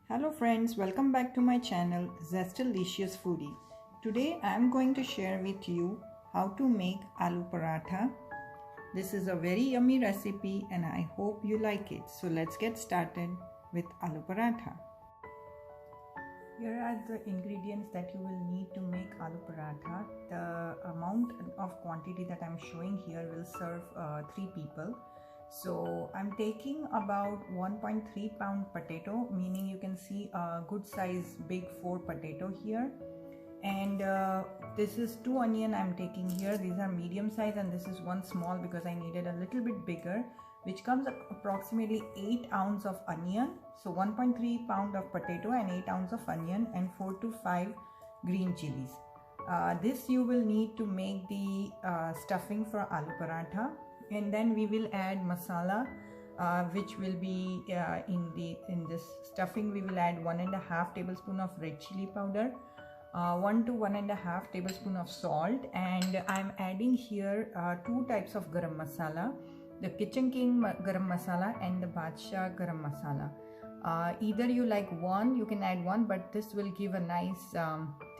Hello friends, welcome back to my channel Zestalicious Foodie. Today I am going to share with you how to make aloo paratha. This is a very yummy recipe and I hope you like it. So let's get started with aloo paratha. Here are the ingredients that you will need to make aloo paratha. The amount of quantity that I am showing here will serve 3 people. So I'm taking about 1.3 pound potato, meaning you can see a good size big 4 potato here, and this is 2 onion I'm taking here. These are medium size and this is 1 small because I needed a little bit bigger, which comes approximately 8 ounce of onion. So 1.3 pound of potato and 8 ounce of onion and 4 to 5 green chilies. This you will need to make the stuffing for aloo paratha. And then we will add masala, which will be in this stuffing. We will add 1.5 tablespoon of red chili powder, 1 to 1.5 tablespoon of salt, and I'm adding here 2 types of garam masala, the Kitchen King garam masala and the Badshah garam masala. Either you like one, you can add one, but this will give a nice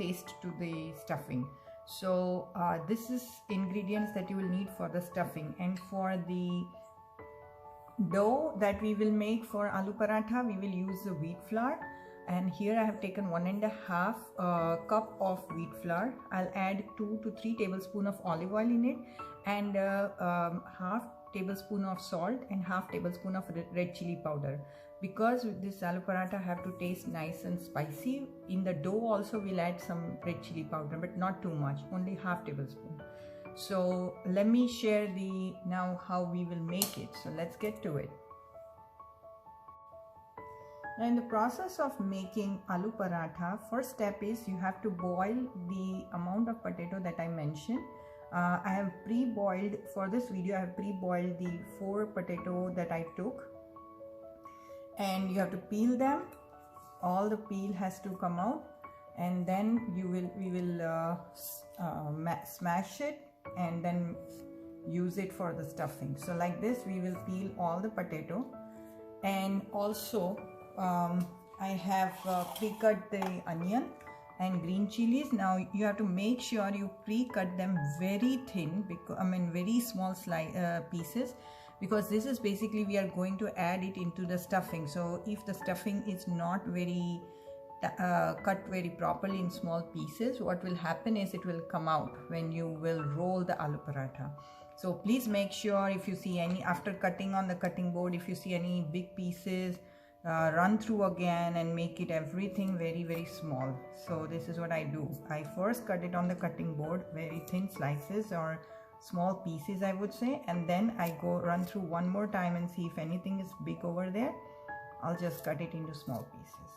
taste to the stuffing. So this is ingredients that you will need for the stuffing. And for the dough that we will make for aloo paratha, we will use the wheat flour, and here I have taken 1.5 cup of wheat flour. I'll add 2 to 3 tablespoon of olive oil in it, and half tablespoon of salt and half tablespoon of red chili powder. Because this aloo paratha have to taste nice and spicy, in the dough also we'll add some red chili powder, but not too much, only half tablespoon. So let me share now how we will make it. So let's get to it. Now in the process of making aloo paratha, first step is you have to boil the amount of potato that I mentioned. I have pre-boiled, for this video I have pre-boiled the 4 potato that I took, and you have to peel them. All the peel has to come out, and then we will smash it and then use it for the stuffing. So like this we will peel all the potato, and also I have pre-cut the onion and green chilies. Now you have to make sure you pre-cut them very thin, because very small pieces, because this is basically we are going to add it into the stuffing. So if the stuffing is not very cut very properly in small pieces, what will happen is it will come out when you will roll the aloo paratha. So please make sure, if you see any, after cutting on the cutting board, if you see any big pieces, run through again and make it everything very small. So this is what I do. I first cut it on the cutting board, very thin slices or small pieces I would say, and then I go run through one more time and see if anything is big over there. I'll just cut it into small pieces.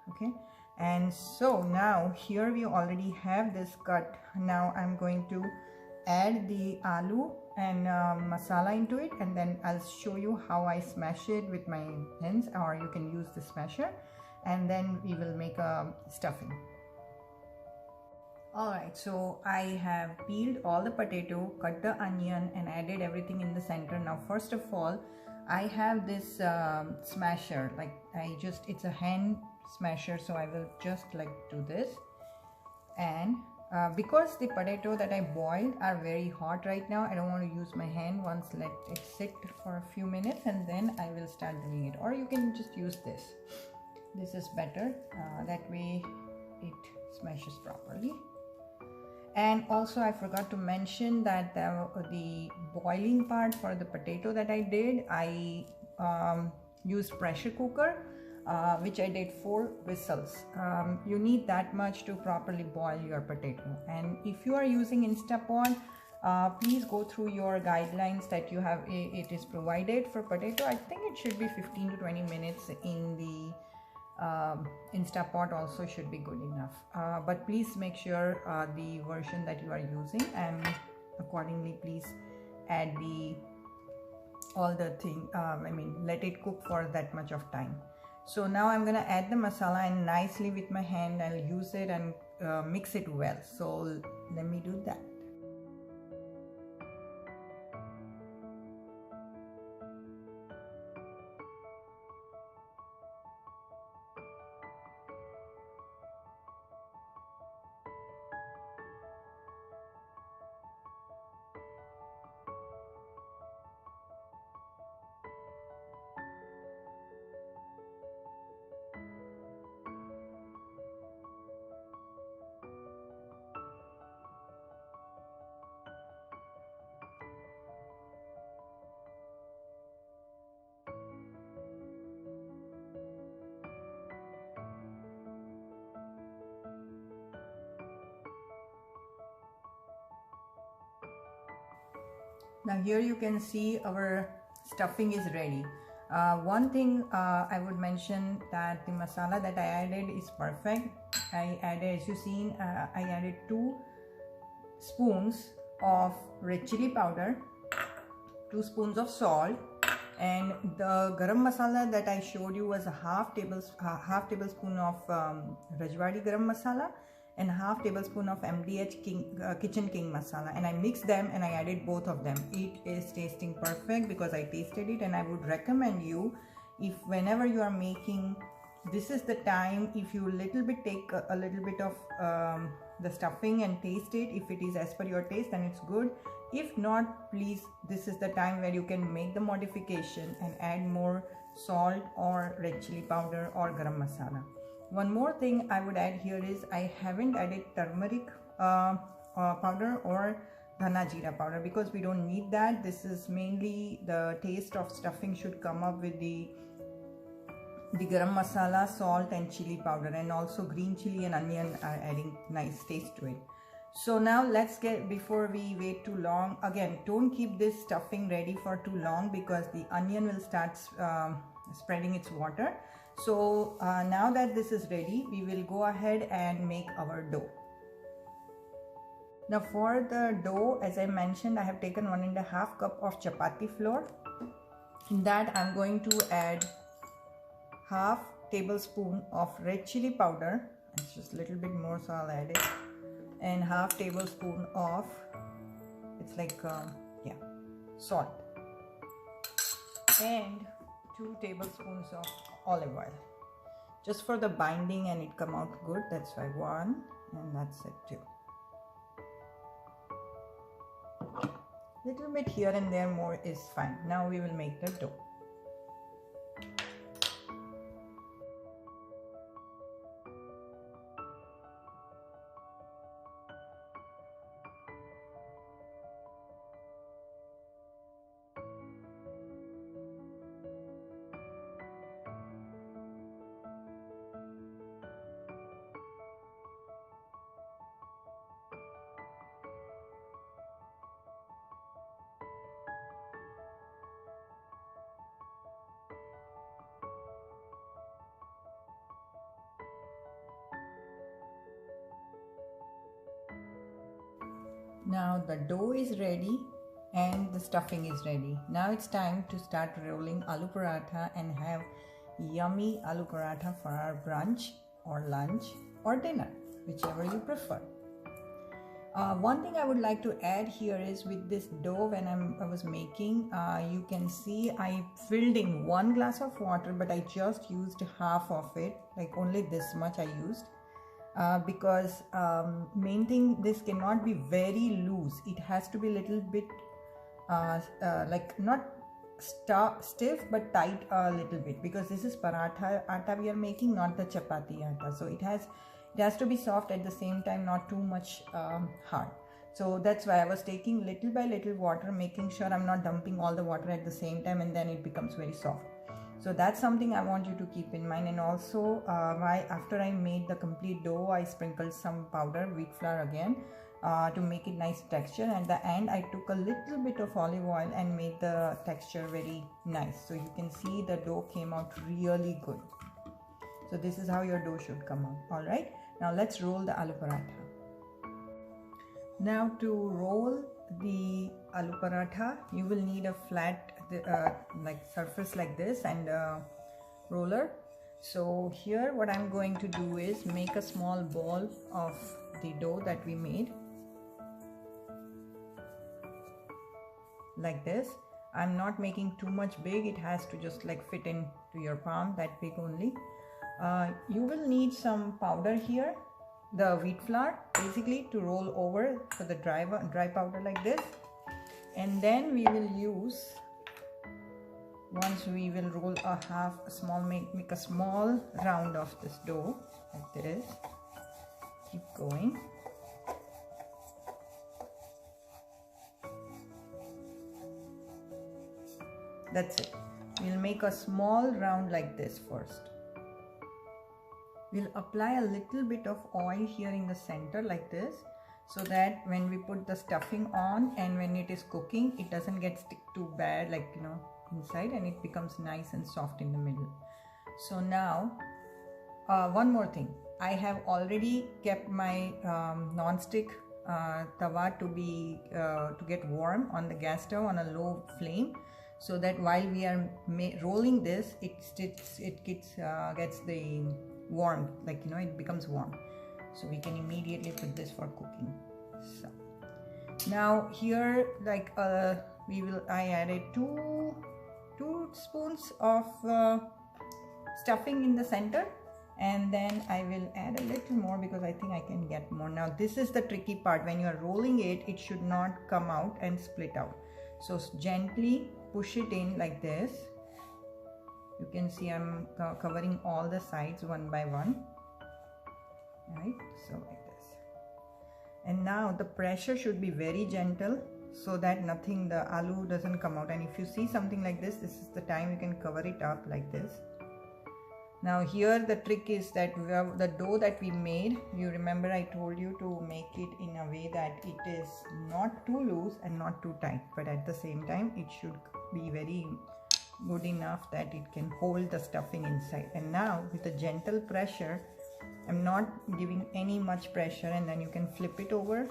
Okay, and so now here we already have this cut. Now I'm going to add the aloo and masala into it, and then I'll show you how I smash it with my hands, or you can use the smasher, and then we will make a stuffing. Alright, so I have peeled all the potato, cut the onion and added everything in the center. Now first of all, I have this smasher, it's a hand smasher, so I will just do this. And because the potato that I boiled are very hot right now, I don't want to use my hand. Once let it sit for a few minutes and then I will start doing it, or you can just use this. This is better, that way it smashes properly. And also I forgot to mention that the boiling part for the potato that I did, I used pressure cooker, which I did 4 whistles. You need that much to properly boil your potato. And if you are using Instapot, please go through your guidelines that you have. It is provided for potato. I think it should be 15 to 20 minutes in the Instapot also should be good enough, but please make sure the version that you are using, and accordingly please add all the thing, let it cook for that much of time. So now I'm gonna add the masala, and nicely with my hand I'll use it and mix it well. So let me do that. Now here you can see our stuffing is ready. One thing I would mention that the masala that I added is perfect. I added, as you seen, I added 2 spoons of red chili powder, 2 spoons of salt, and the garam masala that I showed you was a half tablespoon of Radwadi garam masala and half tablespoon of MDH kitchen king masala, and I mixed them and I added both of them. It is tasting perfect because I tasted it, and I would recommend you, if whenever you are making, this is the time, if you little bit take a little bit of the stuffing and taste it. If it is as per your taste, then it's good. If not, please, this is the time where you can make the modification and add more salt or red chili powder or garam masala. One more thing I would add here is I haven't added turmeric powder or dhana jeera powder because we don't need that. This is mainly the taste of stuffing should come up with the garam masala, salt and chili powder, and also green chili and onion are adding nice taste to it. So now let's get, before we wait too long, again, don't keep this stuffing ready for too long because the onion will start spreading its water. So now that this is ready, we will go ahead and make our dough. Now for the dough, as I mentioned, I have taken 1.5 cup of chapati flour. In that I'm going to add half tablespoon of red chili powder. It's just a little bit more, so I'll add it. And half tablespoon of, it's like salt, and 2 tablespoons of olive oil, just for the binding and it come out good. That's why 1, and that's it 2. Little bit here and there more is fine. Now we will make the dough. Now the dough is ready and the stuffing is ready. Now it's time to start rolling aloo paratha and have yummy aloo paratha for our brunch or lunch or dinner, whichever you prefer. One thing I would like to add here is with this dough, when I was making, you can see I filled in 1 glass of water, but I just used half of it, like only this much I used. Because main thing, this cannot be very loose. It has to be a little bit like not stiff but tight a little bit, because this is paratha atta we are making, not the chapati atta. So it has to be soft at the same time, not too much hard. So that's why I was taking little by little water, making sure I'm not dumping all the water at the same time, and then it becomes very soft. So that's something I want you to keep in mind. And also after I made the complete dough, I sprinkled some powder wheat flour again to make it nice texture. And at the end I took a little bit of olive oil and made the texture very nice. So you can see the dough came out really good. So this is how your dough should come out. All right, now let's roll the aloo paratha. Now to roll the aloo paratha, you will need a flat like surface like this and a roller. So here what I'm going to do is make a small ball of the dough that we made like this. I'm not making too much big, it has to just like fit into your palm, that big only. You will need some powder here, the wheat flour basically, to roll over for the dry powder like this. And then we will use, once we will roll make a small round of this dough like this. Keep going. That's it. We'll make a small round like this first. We'll apply a little bit of oil here in the center like this. so that when we put the stuffing on and when it is cooking, it doesn't get stick too bad, like inside, and it becomes nice and soft in the middle. So now one more thing, I have already kept my non-stick tawa to get warm on the gas stove on a low flame, so that while we are rolling this, it gets the warm, like it becomes warm, so we can immediately put this for cooking. So now here, like I added two spoons of stuffing in the center, and then I will add a little more because I think I can get more. Now this is the tricky part. When you are rolling it, it should not come out and split out. So gently push it in like this. You can see I'm covering all the sides one by one, right? So like this. And now the pressure should be very gentle, so that the aloo doesn't come out. And if you see something like this, this is the time you can cover it up like this. Now here the trick is that the dough that we made, you remember I told you to make it in a way that it is not too loose and not too tight, but at the same time it should be very good enough that it can hold the stuffing inside. And now with a gentle pressure, I'm not giving any much pressure, and then you can flip it over,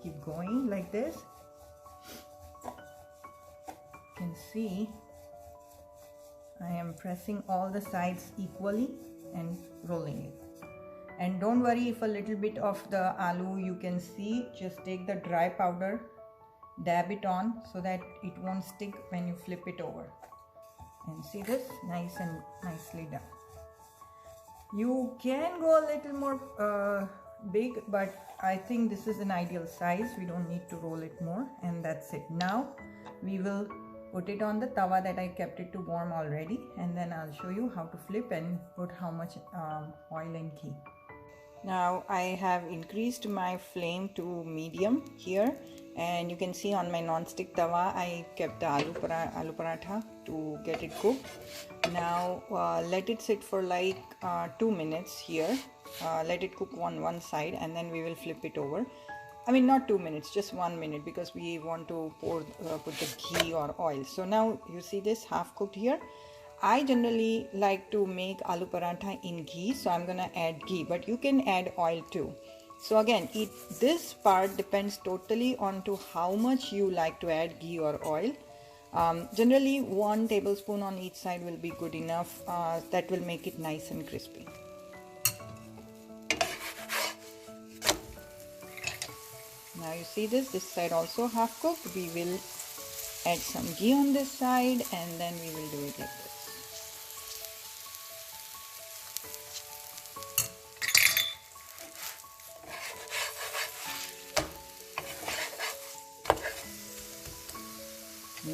keep going like this. You can see I am pressing all the sides equally and rolling it. And don't worry if a little bit of the aloo you can see, just take the dry powder, dab it on so that it won't stick when you flip it over. And see this, nice and nicely done. You can go a little more big, but I think this is an ideal size. We don't need to roll it more, and that's it. Now we will put it on the tawa that I kept it to warm already, and then I'll show you how to flip and put how much oil and ghee. Now I have increased my flame to medium here, and you can see on my non-stick tawa I kept the aloo paratha to get it cooked. Now let it sit for like 2 minutes here. Let it cook on one side, and then we will flip it over. I mean, not 2 minutes, just 1 minute, because we want to put the ghee or oil. So now you see this half cooked here. I generally like to make aloo paratha in ghee, so I'm gonna add ghee, but you can add oil too. So again, this part depends totally on to how much you like to add ghee or oil. Generally 1 tablespoon on each side will be good enough. That will make it nice and crispy. Now you see this side also half cooked. We will add some ghee on this side, and then we will do it like this.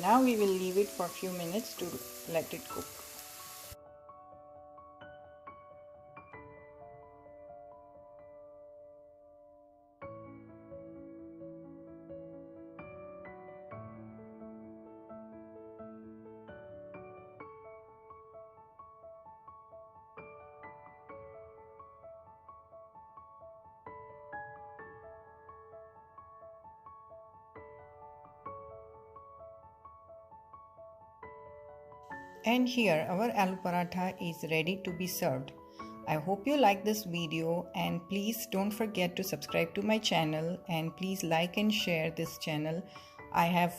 Now we will leave it for a few minutes to let it cook. And here our aloo paratha is ready to be served. I hope you like this video, and please don't forget to subscribe to my channel, and please like and share this channel. I have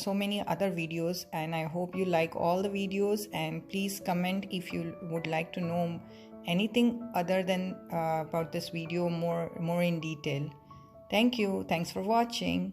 so many other videos, and I hope you like all the videos, and please comment if you would like to know anything other than about this video more in detail. Thank you. Thanks for watching.